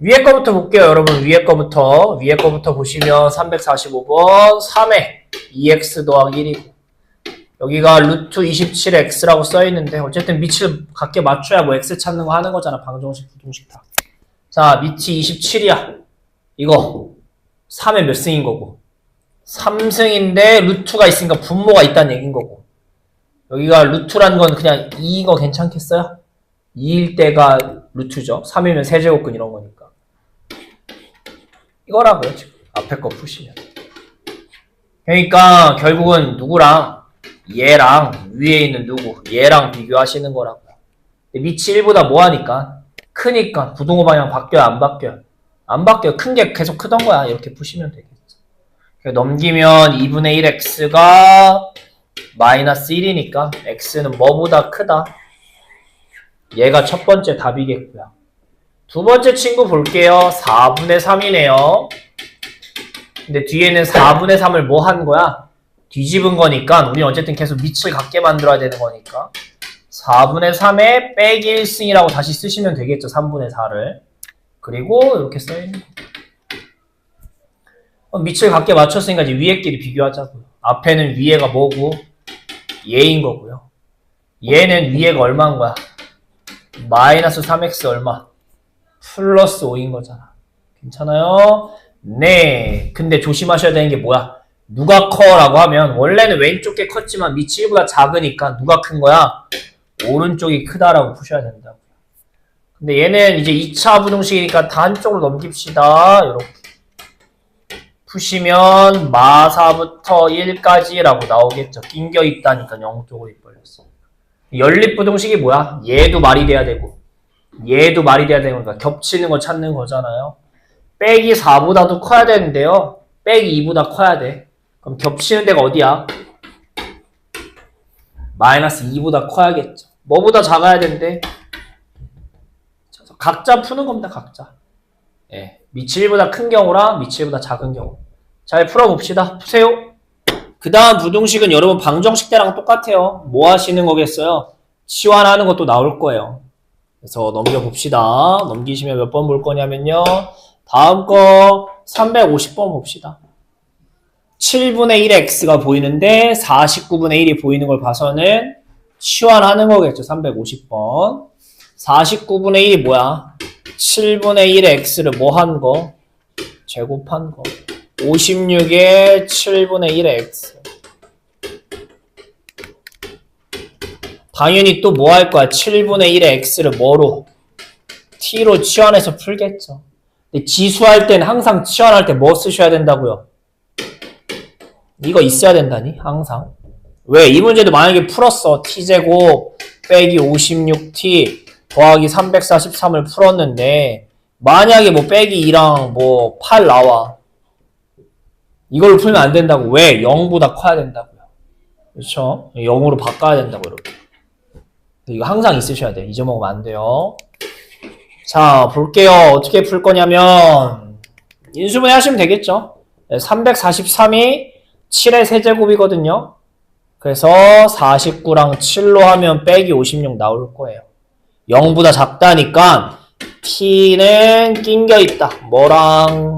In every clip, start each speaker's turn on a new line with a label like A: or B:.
A: 위에 거부터 볼게요, 여러분. 위에 거부터 보시면 345번 3에 2x 더하기 1이고 여기가 루트 27x라고 써있는데 어쨌든 밑을 각게 맞춰야 뭐 x 찾는 거 하는 거잖아. 방정식, 부등식 다. 자, 밑이 27이야. 이거 3의 몇 승인 거고 3승인데 루트가 있으니까 분모가 있다는 얘기인 거고 여기가 루트란 건 그냥 2인 거 괜찮겠어요? 2일 때가 루트죠. 3이면 세제곱근 이런 거니까. 이거라고요, 지금. 앞에 거 푸시면. 그러니까 결국은 누구랑 얘랑 위에 있는 누구 얘랑 비교하시는 거라고요. 밑이 1보다 뭐하니까? 크니까 부동호 방향 바뀌어요, 안 바뀌어요? 안 바뀌어요. 큰 게 계속 크던 거야. 이렇게 푸시면 되겠죠. 넘기면 2분의 1x가 마이너스 1이니까 x는 뭐보다 크다? 얘가 첫 번째 답이겠고요. 두 번째 친구 볼게요. 4분의 3이네요. 근데 뒤에는 4분의 3을 뭐 한 거야? 뒤집은 거니까 우리는 어쨌든 계속 밑을 같게 만들어야 되는 거니까 4분의 3에 빼기 1승이라고 다시 쓰시면 되겠죠. 3분의 4를. 그리고 이렇게 써있는 거. 밑을 같게 맞췄으니까 이제 위에끼리 비교하자고요. 앞에는 위에가 뭐고? 얘인 거고요. 얘는 위에가 얼마인 거야? 마이너스 3x 얼마? 플러스 5인 거잖아. 괜찮아요? 네. 근데 조심하셔야 되는 게 뭐야? 누가 커? 라고 하면 원래는 왼쪽 게 컸지만 밑이 1보다 작으니까 누가 큰 거야? 오른쪽이 크다라고 푸셔야 된다고요. 근데 얘는 이제 2차 부등식이니까 다 한쪽으로 넘깁시다. 이렇게. 푸시면 마사부터 1까지라고 나오겠죠. 낑겨 있다니까 0쪽으로 입벌렸어. 연립부등식이 뭐야? 얘도 말이 돼야 되고 얘도 말이 돼야 되는 거니까 겹치는 거 찾는 거잖아요. 빼기 4보다도 커야 되는데요. 빼기 2보다 커야 돼. 그럼 겹치는 데가 어디야? 마이너스 2보다 커야겠죠. 뭐보다 작아야 되는데 각자 푸는 겁니다. 각자. 예, 밑이 1보다 큰 경우랑 밑이 1보다 작은 경우. 잘 풀어봅시다. 푸세요. 그 다음 부등식은 여러분 방정식 때랑 똑같아요. 뭐 하시는 거겠어요? 치환하는 것도 나올 거예요. 그래서 넘겨봅시다. 넘기시면 몇 번 볼 거냐면요. 다음 거 350번 봅시다. 7분의 1의 x가 보이는데 49분의 1이 보이는 걸 봐서는 치환하는 거겠죠. 350번. 49분의 1이 뭐야? 7분의 1의 x를 뭐 한 거? 제곱한 거. 56에 7분의 1의 x. 당연히 또 뭐 할 거야? 7분의 1의 x를 뭐로? t로 치환해서 풀겠죠. 근데 지수할 땐 항상 치환할 때 뭐 쓰셔야 된다고요? 이거 있어야 된다니? 항상. 왜? 이 문제도 만약에 풀었어. t제곱 빼기 56t 더하기 343을 풀었는데 만약에 뭐 빼기 2랑 뭐 8 나와. 이걸로 풀면 안 된다고. 왜? 0보다 커야 된다고요. 그렇죠? 0으로 바꿔야 된다고 이렇게. 이거 항상 있으셔야 돼요. 잊어먹으면 안 돼요. 자, 볼게요. 어떻게 풀 거냐면 인수분해 하시면 되겠죠. 343이 7의 세제곱이거든요. 그래서 49랑 7로 하면 빼기 56 나올 거예요. 0보다 작다니까 t는 낑겨 있다. 뭐랑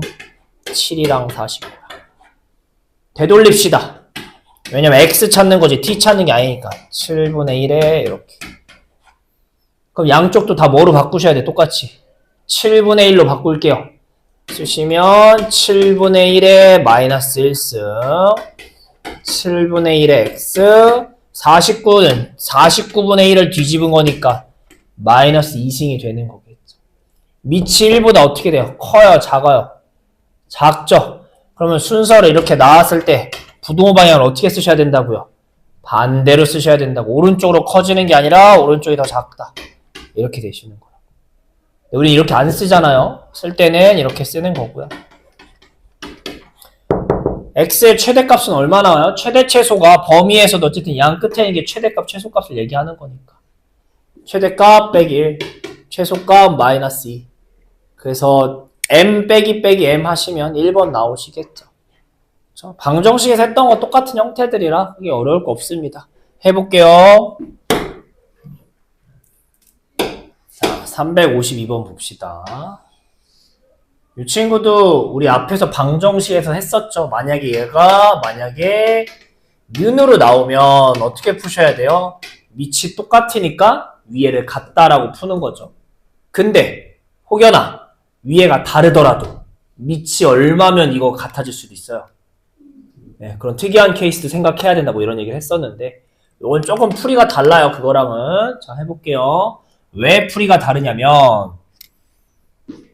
A: 7이랑 49. 되돌립시다. 왜냐면 x 찾는 거지 t 찾는 게 아니니까. 7분의 1에 이렇게. 그럼 양쪽도 다 뭐로 바꾸셔야 돼? 똑같이. 7분의 1로 바꿀게요. 쓰시면 7분의 1에 마이너스 1승 7분의 1의 x 49는 49분의 1을 뒤집은 거니까 마이너스 2승이 되는 거겠죠. 밑이 1보다 어떻게 돼요? 커요? 작아요? 작죠? 그러면 순서를 이렇게 나왔을 때 부동호 방향을 어떻게 쓰셔야 된다고요? 반대로 쓰셔야 된다고. 오른쪽으로 커지는 게 아니라 오른쪽이 더 작다. 이렇게 되시는 거예요. 우리 이렇게 안 쓰잖아요. 쓸 때는 이렇게 쓰는 거고요. x의 최대값은 얼마 나와요? 최대 최소가 범위에서도 어쨌든 양 끝에 있는 게 최대값 최소값을 얘기하는 거니까. 최대값 빼기 1, 최소값 마이너스 2. 그래서 m 빼기 m 하시면 1번 나오시겠죠. 그렇죠? 방정식에서 했던 거 똑같은 형태들이라 그게 어려울 거 없습니다. 해볼게요. 자, 352번 봅시다. 이 친구도 우리 앞에서 방정식에서 했었죠. 만약에 는으로 나오면 어떻게 푸셔야 돼요? 밑이 똑같으니까 위에를 같다라고 푸는 거죠. 근데 혹여나 위에가 다르더라도 밑이 얼마면 이거 같아질 수도 있어요. 네, 그런 특이한 케이스도 생각해야 된다 뭐 이런 얘기를 했었는데 이건 조금 풀이가 달라요. 그거랑은. 자, 해볼게요. 왜 풀이가 다르냐면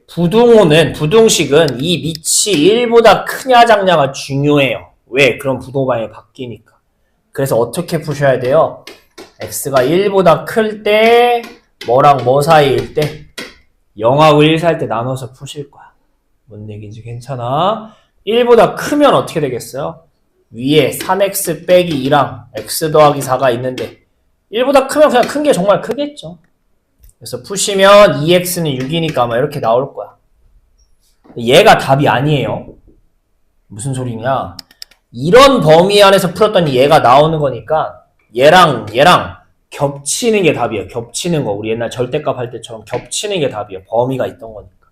A: 부등식은 이 밑이 1보다 크냐 작냐가 중요해요. 왜? 그럼 부동방향이 바뀌니까. 그래서 어떻게 푸셔야 돼요? x가 1보다 클 때 뭐랑 뭐 사이일 때 0하고 1 사이일 때 나눠서 푸실 거야. 뭔 얘기인지 괜찮아? 1보다 크면 어떻게 되겠어요? 위에 3x 빼기 2랑 x 더하기 4가 있는데 1보다 크면 그냥 큰 게 정말 크겠죠. 그래서 푸시면 2x는 6이니까 아마 이렇게 나올 거야. 얘가 답이 아니에요. 무슨 소리냐? 이런 범위 안에서 풀었더니 얘가 나오는 거니까 얘랑 겹치는 게 답이에요. 겹치는 거. 우리 옛날 절대값 할 때처럼 겹치는 게 답이에요. 범위가 있던 거니까.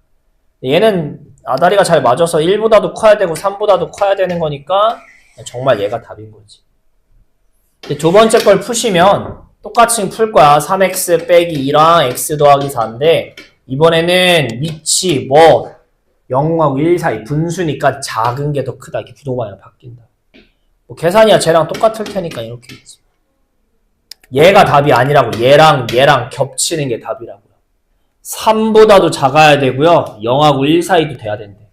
A: 얘는 아다리가 잘 맞아서 1보다도 커야 되고 3보다도 커야 되는 거니까 정말 얘가 답인 거지. 두 번째 걸 푸시면 똑같이 풀 거야. 3x 빼기 2랑 x 더하기 4인데 이번에는 밑이 0하고 1 사이 분수니까 작은 게 더 크다. 이렇게 부동방향 바뀐다. 뭐 계산이야 쟤랑 똑같을 테니까 이렇게 있지. 얘가 답이 아니라고. 얘랑 겹치는 게 답이라고요. 3보다도 작아야 되고요. 0하고 1 사이도 돼야 된대.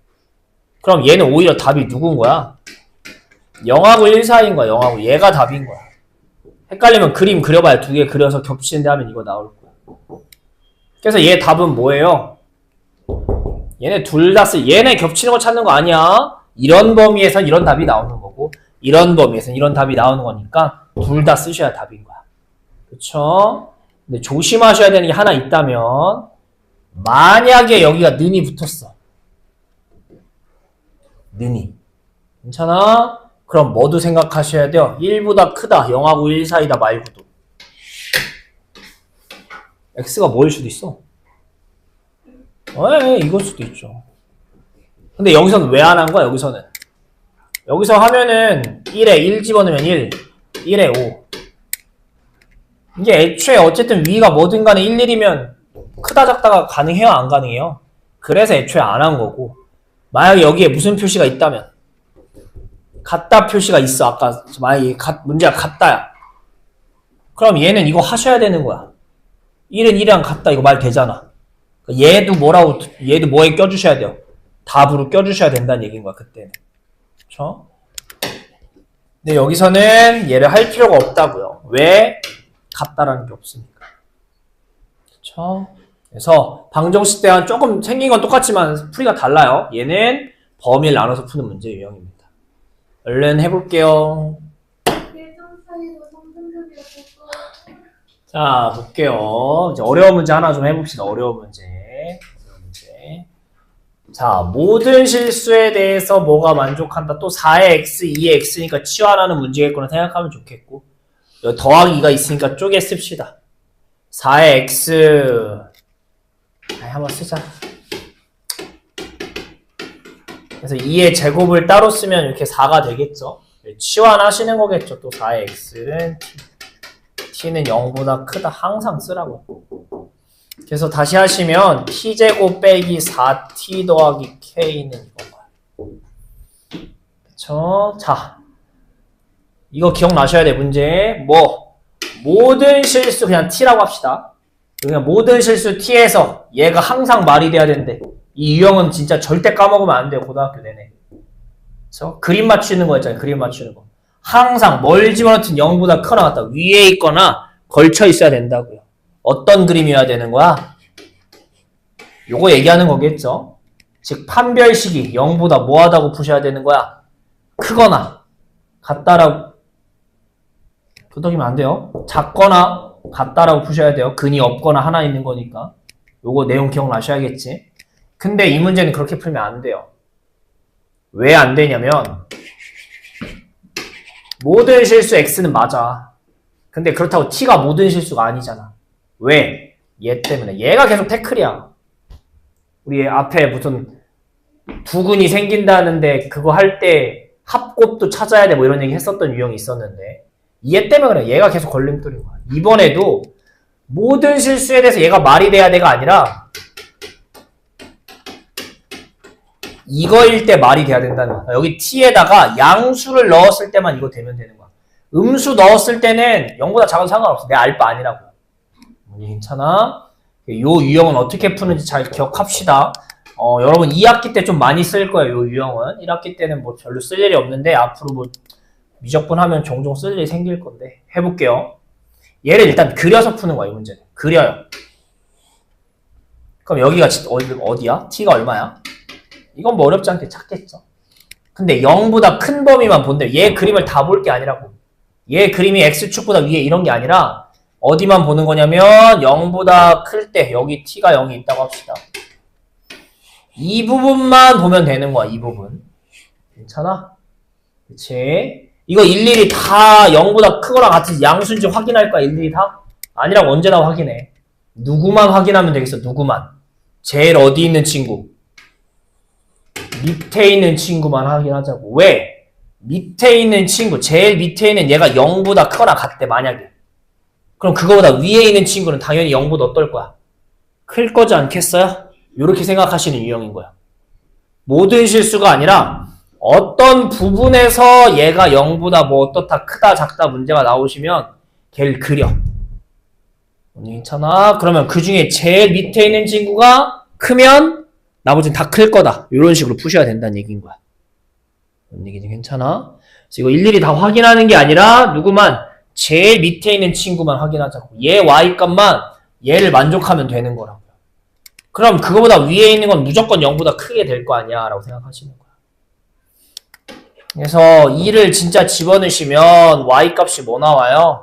A: 그럼 얘는 오히려 답이 누군 거야? 0하고 1 사이인 거야. 0하고 얘가 답인 거야. 헷갈리면 그림 그려봐요. 두 개 그려서 겹치는데 하면 이거 나올 거야. 그래서 얘 답은 뭐예요? 얘네 둘 다 얘네 겹치는 거 찾는 거 아니야. 이런 범위에선 이런 답이 나오는 거고 이런 범위에선 이런 답이 나오는 거니까 둘 다 쓰셔야 답인 거야. 그쵸? 근데 조심하셔야 되는 게 하나 있다면 만약에 여기가 는이 붙었어. 는이. 괜찮아? 그럼 뭐도 생각하셔야 돼요? 1보다 크다. 0하고 1 사이다 말고도. x가 뭐일 수도 있어? 이걸 수도 있죠. 근데 여기서는 왜 안 한 거야? 여기서 하면은 1에 1 집어넣으면 1, 1에 5. 이게 애초에 어쨌든 위가 뭐든 간에 1, 1이면 크다 작다가 가능해요? 안 가능해요? 그래서 애초에 안 한 거고 만약에 여기에 무슨 표시가 있다면 같다 표시가 있어. 아까 만약에 문제가 같다야. 그럼 얘는 이거 하셔야 되는 거야. 1은 1이랑 같다 이거 말 되잖아. 얘도 뭐에 껴주셔야 돼요? 답으로 껴주셔야 된다는 얘기인 거야, 그때는. 그쵸? 근데 여기서는 얘를 할 필요가 없다고요. 왜? 같다라는 게 없으니까. 그쵸? 그래서 방정식 때랑 조금 생긴 건 똑같지만 풀이가 달라요. 얘는 범위를 나눠서 푸는 문제 유형입니다. 얼른 해볼게요. 자, 볼게요. 이제 어려운 문제 하나 좀 해봅시다. 어려운 문제. 자, 모든 실수에 대해서 뭐가 만족한다. 또 4의 x, 2의 x니까 치환하는 문제겠구나 생각하면 좋겠고. 여기 더하기 2가 있으니까 쪼개 씁시다. 4의 x. 한번 쓰자. 그래서 2의 제곱을 따로 쓰면 이렇게 4가 되겠죠. 치환하시는 거겠죠. 또 4의 x는 t는 0보다 크다. 항상 쓰라고. 그래서 다시 하시면 t제곱 빼기 4t 더하기 k는 이건 거야. 그쵸? 자, 이거 기억나셔야 돼. 문제 모든 실수 그냥 t라고 합시다. 그냥 모든 실수 t에서 얘가 항상 말이 돼야 되는데 이 유형은 진짜 절대 까먹으면 안 돼요. 고등학교 내내. 그쵸? 그림 맞추는 거 있잖아요. 그림 맞추는 거. 항상 뭘 집어넣든 0보다 크거나 같다. 위에 있거나 걸쳐 있어야 된다고요. 어떤 그림이어야 되는 거야? 요거 얘기하는 거겠죠? 즉 판별식이 0보다 뭐하다고 푸셔야 되는 거야? 크거나 같다라고 도덕이면 안 돼요. 작거나 같다라고 푸셔야 돼요. 근이 없거나 하나 있는 거니까. 요거 내용 기억나셔야겠지? 근데 이 문제는 그렇게 풀면 안 돼요. 왜 안 되냐면 모든 실수 x는 맞아. 근데 그렇다고 t가 모든 실수가 아니잖아. 왜? 얘 때문에. 얘가 계속 태클이야. 우리 앞에 무슨 두근이 생긴다는데 그거 할 때 합곱도 찾아야 돼 뭐 이런 얘기 했었던 유형이 있었는데 얘 때문에 그래. 얘가 계속 걸림돌인 거야. 이번에도 모든 실수에 대해서 얘가 말이 돼야 돼가 아니라 이거일 때 말이 돼야 된다는 거야. 여기 t에다가 양수를 넣었을 때만 이거 되면 되는 거야. 음수 넣었을 때는 0보다 작아도 상관없어. 내 알바 아니라고. 괜찮아? 요 유형은 어떻게 푸는지 잘 기억합시다. 여러분 2학기 때 좀 많이 쓸 거예요. 요 유형은 1학기 때는 뭐 별로 쓸 일이 없는데 앞으로 뭐 미적분 하면 종종 쓸 일이 생길 건데 해볼게요. 얘를 일단 그려서 푸는 거야. 이 문제는 그려요. 그럼 여기가 어디야? t가 얼마야? 이건 뭐 어렵지 않게 찾겠죠. 근데 0보다 큰 범위만 본대. 얘 그림을 다 볼 게 아니라고. 얘 그림이 x축보다 위에 이런 게 아니라 어디만 보는 거냐면 0보다 클 때 여기 t가 0이 있다고 합시다. 이 부분만 보면 되는 거야. 이 부분. 괜찮아? 그치? 이거 일일이 다 0보다 크거나 같은 양수인지 확인할 거야. 일일이 다? 아니라고 언제나 확인해. 누구만 확인하면 되겠어. 누구만. 제일 어디 있는 친구. 밑에 있는 친구만 확인하자고. 왜? 밑에 있는 친구, 제일 밑에 있는 얘가 0보다 크거나 같대, 만약에. 그럼 그거보다 위에 있는 친구는 당연히 0보다 어떨 거야? 클 거지 않겠어요? 이렇게 생각하시는 유형인 거야. 모든 실수가 아니라 어떤 부분에서 얘가 0보다 뭐 어떻다, 크다, 작다 문제가 나오시면 걔를 그려. 괜찮아? 그러면 그 중에 제일 밑에 있는 친구가 크면 나머지는 다 클 거다. 이런 식으로 푸셔야 된다는 얘기인 거야. 이런 얘기지. 괜찮아? 그래서 이거 일일이 다 확인하는 게 아니라 누구만 제일 밑에 있는 친구만 확인하자고. 얘 y값만 얘를 만족하면 되는 거라고요. 그럼 그거보다 위에 있는 건 무조건 0보다 크게 될 거 아니야 라고 생각하시는 거야. 그래서 2를 진짜 집어넣으시면 y값이 뭐 나와요?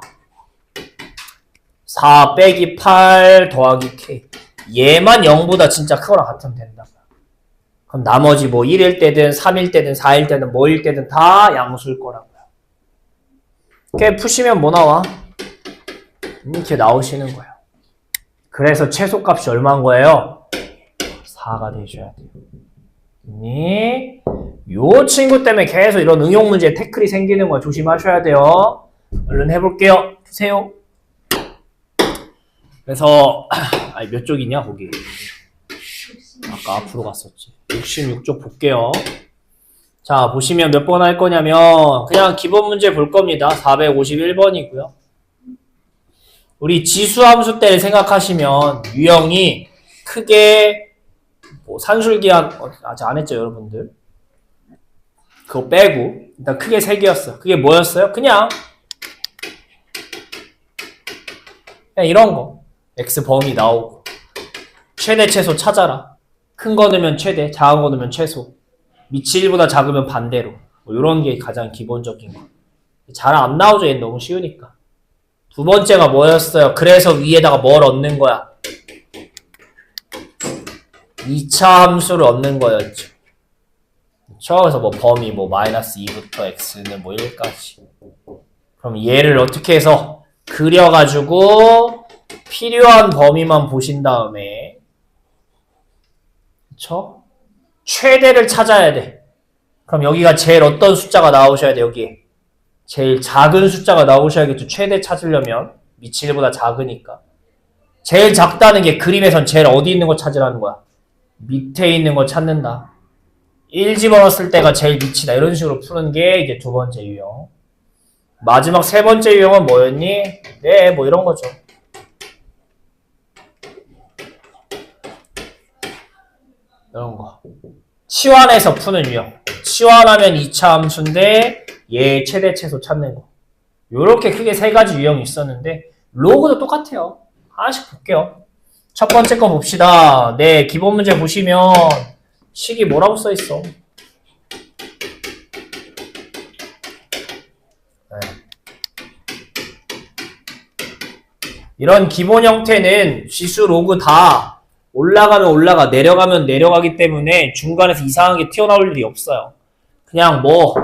A: 4 빼기 8 더하기 k. 얘만 0보다 진짜 크거나 같으면 된다. 그럼 나머지 뭐 1일 때든 3일 때든 4일 때든 뭐일 때든 다 양수일 거라고요. 이렇게 푸시면 뭐 나와? 이렇게 나오시는 거예요. 그래서 최소값이 얼마인 거예요? 4가 되셔야 돼요. 요 친구 때문에 계속 이런 응용 문제에 태클이 생기는 거야. 조심하셔야 돼요. 얼른 해볼게요. 푸세요. 그래서 몇 쪽이냐 거기. 아까 앞으로 갔었지. 66쪽 볼게요. 자, 보시면 몇 번 할 거냐면 그냥 기본 문제 볼 겁니다. 451번이고요. 우리 지수함수 때를 생각하시면 유형이 크게 뭐 산술기한 아직 안 했죠, 여러분들. 그거 빼고 일단 크게 3개였어. 그게 뭐였어요? 그냥 이런 거. x 범위 나오고 최대 최소 찾아라. 큰 거 넣으면 최대, 작은 거 넣으면 최소. 밑이 1보다 작으면 반대로. 뭐 이런 게 가장 기본적인 거. 잘 안 나오죠. 얘는 너무 쉬우니까. 두 번째가 뭐였어요? 그래서 위에다가 뭘 얻는 거야? 2차 함수를 얻는 거였죠. 그렇죠? 그래서 뭐 범위 뭐 마이너스 2부터 x는 뭐 1까지. 그럼 얘를 어떻게 해서 그려가지고 필요한 범위만 보신 다음에 그쵸? 최대를 찾아야 돼. 그럼 여기가 제일 어떤 숫자가 나오셔야 돼, 여기에. 제일 작은 숫자가 나오셔야겠죠. 최대 찾으려면. 밑이 1보다 작으니까. 제일 작다는 게 그림에선 제일 어디 있는 거 찾으라는 거야. 밑에 있는 거 찾는다. 1 집어넣었을 때가 제일 밑이다. 이런 식으로 푸는 게 이제 두 번째 유형. 마지막 세 번째 유형은 뭐였니? 네, 뭐 이런 거죠. 이런 거. 치환해서 푸는 유형. 치환하면 2차 함수인데 얘 최대 최소 찾는 거. 요렇게 크게 세 가지 유형이 있었는데 로그도 똑같아요. 하나씩 볼게요. 첫 번째 거 봅시다. 네, 기본 문제 보시면 식이 뭐라고 써 있어? 네. 이런 기본 형태는 지수 로그 다 올라가면 올라가, 내려가면 내려가기 때문에 중간에서 이상하게 튀어나올 일이 없어요. 그냥 뭐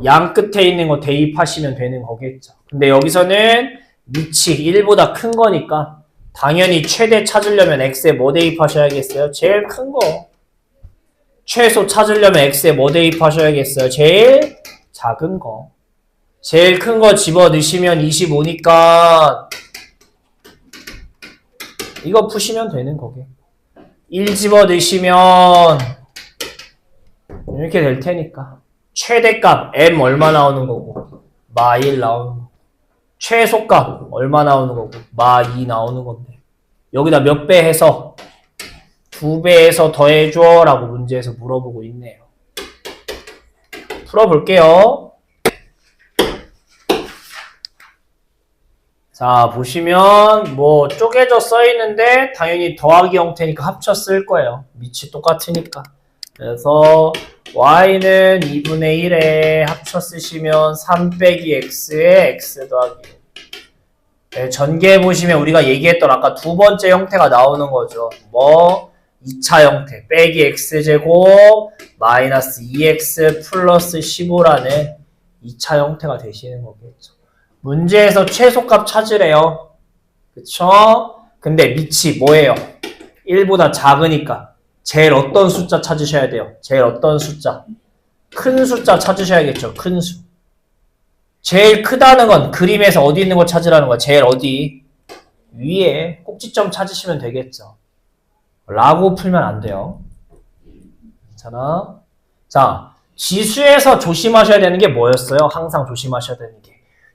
A: 양 끝에 있는 거 대입하시면 되는 거겠죠. 근데 여기서는 밑이 1보다 큰 거니까 당연히 최대 찾으려면 x에 뭐 대입하셔야겠어요? 제일 큰 거. 최소 찾으려면 x에 뭐 대입하셔야겠어요? 제일 작은 거. 제일 큰 거 집어넣으시면 25니까 이거 푸시면 되는 거게. 1 집어넣으시면 이렇게 될 테니까 최대값 m 얼마 나오는 거고 마 1 나오는 거고 최소값 얼마 나오는 거고 마 2 나오는 건데 여기다 몇 배 해서 2배 해서 더해줘 라고 문제에서 물어보고 있네요. 풀어볼게요. 자, 보시면 뭐 쪼개져 써있는데 당연히 더하기 형태니까 합쳐 쓸 거예요. 밑이 똑같으니까. 그래서 y는 2분의 1에 합쳐 쓰시면 3 빼기 x에 x 더하기 1. 네, 전개해 보시면 우리가 얘기했던 아까 두 번째 형태가 나오는 거죠. 뭐 2차 형태 빼기 x제곱 마이너스 2x 플러스 15라는 2차 형태가 되시는 거겠죠. 문제에서 최소값 찾으래요. 그쵸? 근데 밑이 뭐예요? 1보다 작으니까 제일 어떤 숫자 찾으셔야 돼요? 제일 어떤 숫자? 큰 숫자 찾으셔야겠죠. 큰 수. 제일 크다는 건 그림에서 어디 있는 거 찾으라는 거야. 제일 어디? 위에 꼭지점 찾으시면 되겠죠. 라고 풀면 안 돼요. 괜찮아? 자, 지수에서 조심하셔야 되는 게 뭐였어요? 항상 조심하셔야 되는 게.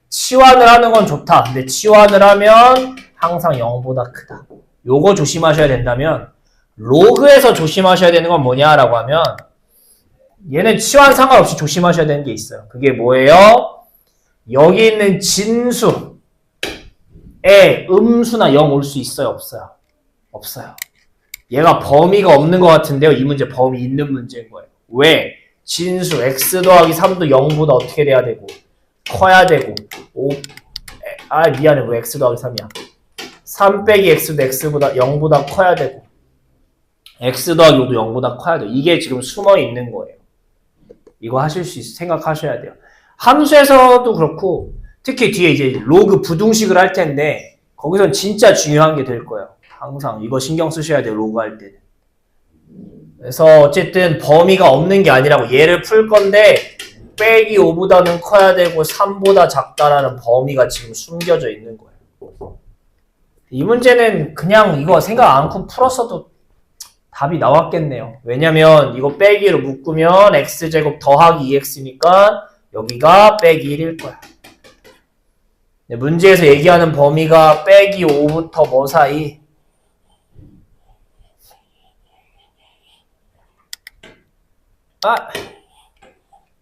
A: 치환을 하는 건 좋다. 근데 치환을 하면 항상 0보다 크다. 요거 조심하셔야 된다면 로그에서 조심하셔야 되는 건 뭐냐라고 하면 얘는 치환 상관없이 조심하셔야 되는 게 있어요. 그게 뭐예요? 여기 있는 진수에 음수나 0 올 수 있어요? 없어요? 없어요. 얘가 범위가 없는 것 같은데요. 이 문제 범위 있는 문제인 거예요. 왜? 진수 x 더하기 3도 0보다 어떻게 돼야 되고 커야 되고 미안해. 왜 x 더하기 3이야? 3 빼기 x도 x보다 0보다 커야 되고 x 더하기 5도 0보다 커야 돼요. 이게 지금 숨어 있는 거예요. 이거 하실 수 생각하셔야 돼요. 함수에서도 그렇고 특히 뒤에 이제 로그 부등식을 할 텐데 거기선 진짜 중요한 게 될 거예요. 항상 이거 신경 쓰셔야 돼요. 로그 할 때는. 그래서 어쨌든 범위가 없는 게 아니라고 얘를 풀 건데 빼기 5보다는 커야 되고 3보다 작다라는 범위가 지금 숨겨져 있는 거예요. 이 문제는 그냥 이거 생각 않고 풀었어도 답이 나왔겠네요. 왜냐면 이거 빼기로 묶으면 x제곱 더하기 2x니까 여기가 빼기 1일 거야. 문제에서 얘기하는 범위가 빼기 5부터 뭐 사이?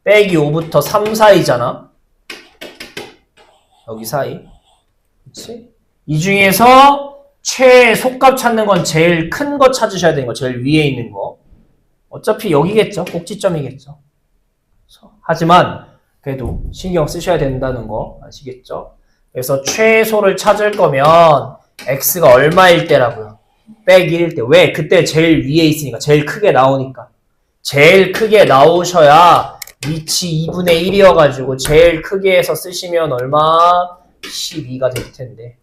A: 빼기 5부터 3 사이잖아. 여기 사이. 그치? 이 중에서 최소값 찾는 건 제일 큰 거 찾으셔야 되는 거. 제일 위에 있는 거. 어차피 여기겠죠. 꼭지점이겠죠. 그렇죠? 하지만 그래도 신경 쓰셔야 된다는 거 아시겠죠? 그래서 최소를 찾을 거면 x가 얼마일 때라고요? 빼기 1일 때. 왜? 그때 제일 위에 있으니까. 제일 크게 나오니까. 제일 크게 나오셔야 밑이 2분의 1이어가지고 제일 크게 해서 쓰시면 얼마? 12가 될 텐데.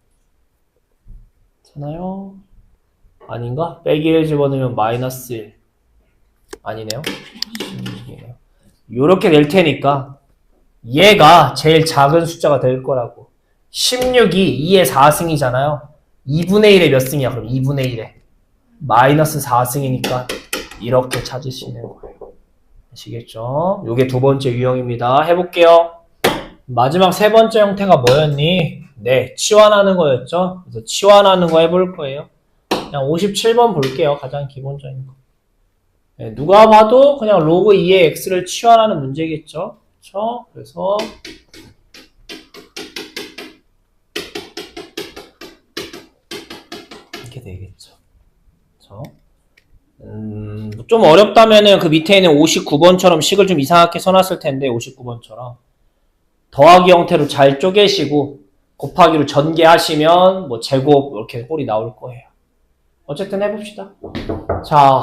A: 괜찮아요? 아닌가? 빼기 1 집어넣으면 마이너스 1. 아니네요. 16이네요. 요렇게 될 테니까 얘가 제일 작은 숫자가 될 거라고. 16이 2의 4승이잖아요. 2분의 1의 몇 승이야? 그럼 2분의 1에 마이너스 4승이니까 이렇게 찾으시는 거예요. 아시겠죠? 요게 두 번째 유형입니다. 해볼게요. 마지막 세 번째 형태가 뭐였니? 네, 치환하는 거였죠? 그래서 치환하는 거 해볼 거예요. 그냥 57번 볼게요. 가장 기본적인 거. 네, 누가 봐도 그냥 로그 2의 x를 치환하는 문제겠죠? 그렇죠? 그래서 이렇게 되겠죠. 그렇죠? 좀 어렵다면은 그 밑에 있는 59번처럼 식을 좀 이상하게 써놨을 텐데 59번처럼 더하기 형태로 잘 쪼개시고 곱하기로 전개하시면 뭐 제곱 이렇게 꼴이 나올 거예요. 어쨌든 해봅시다. 자,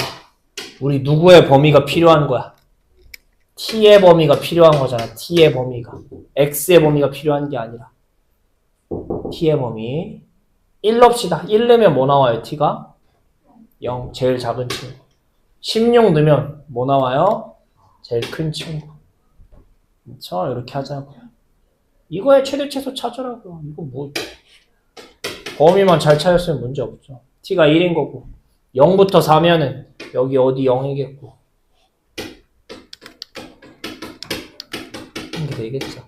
A: 우리 누구의 범위가 필요한 거야? t의 범위가 필요한 거잖아. t의 범위가. x의 범위가 필요한 게 아니라 t의 범위 1 넣읍시다. 1 넣으면 뭐 나와요? t가? 0. 제일 작은 친구. 16 넣으면 뭐 나와요? 제일 큰 친구. 그쵸? 이렇게 하자고요. 이거의 최대 최소 찾으라고요. 이거 뭐 범위만 잘 찾았으면 문제 없죠. t가 1인 거고 0부터 4면은 여기 어디 0이겠고 이렇게 되겠죠.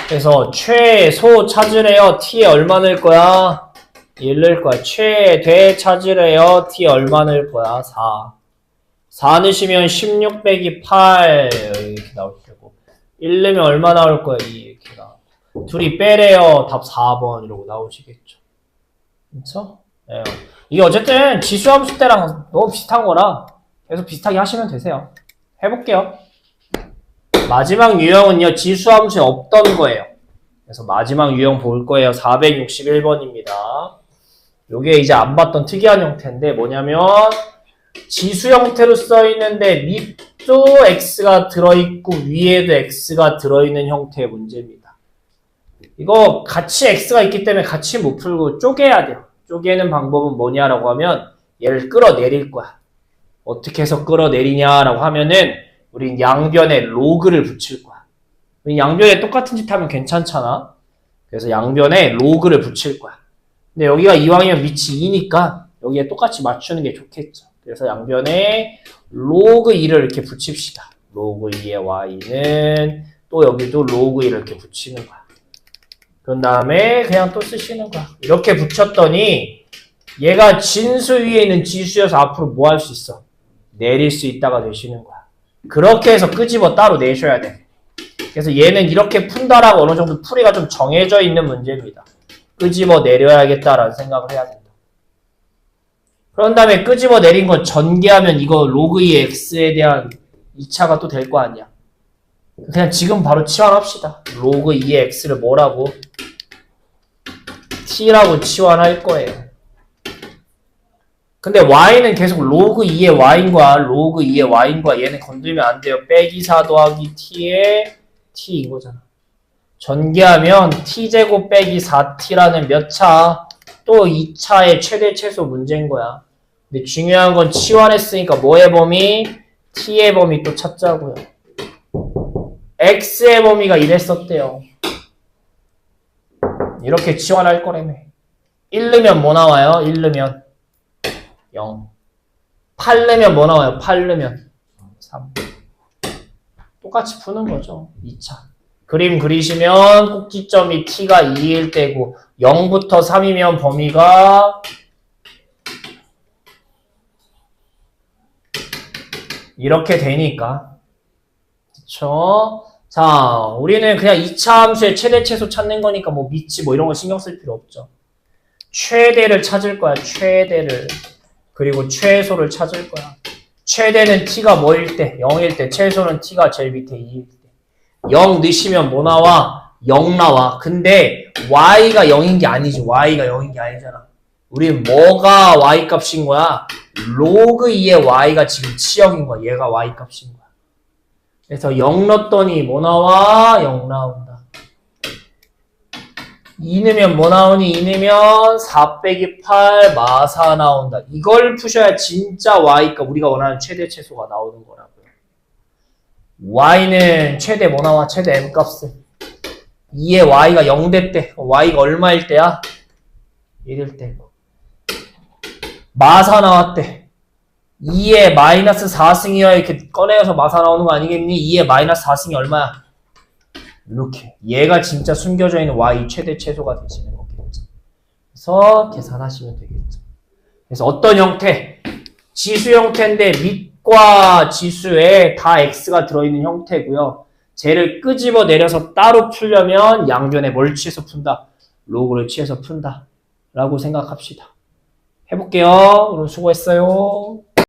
A: 그래서 최소 찾으래요. t에 얼마 넣을 거야? 1 넣을 거야. 최대 찾으래요. t에 얼마 넣을 거야? 4. 4 넣으시면 16 빼기 8 이렇게 나올 테고 1 넣으면 얼마 나올 거야? 2 이렇게 나올 테고 둘이 빼래요. 답 4번 이러고 나오시겠죠. 그쵸? 네. 이게 어쨌든 지수함수 때랑 너무 비슷한 거라 계속 비슷하게 하시면 되세요. 해볼게요. 마지막 유형은요, 지수함수에 없던 거예요. 그래서 마지막 유형 볼 거예요. 461번입니다. 요게 이제 안 봤던 특이한 형태인데 뭐냐면 지수 형태로 써 있는데 밑도 x가 들어있고 위에도 x가 들어있는 형태의 문제입니다. 이거 같이 x가 있기 때문에 같이 못 풀고 쪼개야 돼요. 쪼개는 방법은 뭐냐라고 하면 얘를 끌어내릴 거야. 어떻게 해서 끌어내리냐라고 하면은 우린 양변에 로그를 붙일 거야. 우린 양변에 똑같은 짓 하면 괜찮잖아. 그래서 양변에 로그를 붙일 거야. 근데 여기가 이왕이면 밑이 2니까 여기에 똑같이 맞추는 게 좋겠죠. 그래서 양변에 로그 2를 이렇게 붙입시다. 로그 2의 y는 또 여기도 로그 2를 이렇게 붙이는 거야. 그런 다음에 그냥 또 쓰시는 거야. 이렇게 붙였더니 얘가 진수 위에 있는 지수여서 앞으로 뭐 할 수 있어? 내릴 수 있다가 되시는 거야. 그렇게 해서 끄집어 따로 내셔야 돼. 그래서 얘는 이렇게 푼다라고 어느 정도 풀이가 좀 정해져 있는 문제입니다. 끄집어 내려야겠다라는 생각을 해야 된다. 그런 다음에 끄집어 내린 거 전개하면 이거 로그 2 x에 대한 2차가 또 될 거 아니야. 그냥 지금 바로 치환합시다. 로그 2의 x를 뭐라고? t라고 치환할 거예요. 근데 y는 계속 로그 2의 y인과 로그 2의 y인과 얘는 건들면 안 돼요. 빼기 4 더하기 t의 t인 거잖아. 전개하면 t제곱 빼기 4t라는 몇 차? 또 2차의 최대 최소 문제인 거야. 근데 중요한 건 치환했으니까 뭐의 범위? t의 범위 또 찾자고요. x의 범위가 이랬었대요. 이렇게 치환할 거라며. 1 넣으면 뭐 나와요? 1 넣으면 0. 8 넣으면 뭐 나와요? 8 넣으면 3. 똑같이 푸는 거죠. 2차. 그림 그리시면 꼭지점이 t가 2일 때고 0부터 3이면 범위가 이렇게 되니까. 그쵸? 자, 우리는 그냥 2차 함수의 최대 최소 찾는 거니까 뭐 미치 뭐 이런 거 신경 쓸 필요 없죠. 최대를 찾을 거야. 최대를. 그리고 최소를 찾을 거야. 최대는 t가 뭐일 때? 0일 때. 최소는 t가 제일 밑에 2일 때. 0 넣으시면 뭐 나와? 0 나와. 근데 y가 0인 게 아니지. y가 0인 게 아니잖아. 우린 뭐가 y 값인 거야? 로그 2의 y가 지금 치역인 거야. 얘가 y 값인 거야. 그래서 0 넣었더니 뭐 나와? 0 나온다. 2 넣으면 뭐 나오니? 2 넣으면 4 빼기 8 마사 나온다. 이걸 푸셔야 진짜 y값 우리가 원하는 최대 최소가 나오는 거라고요. y는 최대 뭐 나와? 최대 m값을 2의 y가 0대 때 y가 얼마일 때야? 1일 때 마사 나왔대. 2의 마이너스 4승이야 이렇게 꺼내서 마사 나오는 거 아니겠니? 2의 마이너스 4승이 얼마야? 이렇게 얘가 진짜 숨겨져 있는 y 최대 최소가 되시는 거겠죠. 그래서 계산하시면 되겠죠. 그래서 어떤 형태? 지수 형태인데 밑과 지수에 다 x가 들어있는 형태고요. 쟤를 끄집어 내려서 따로 풀려면 양변에 뭘 취해서 푼다? 로그를 취해서 푼다 라고 생각합시다. 해볼게요. 오늘 수고했어요.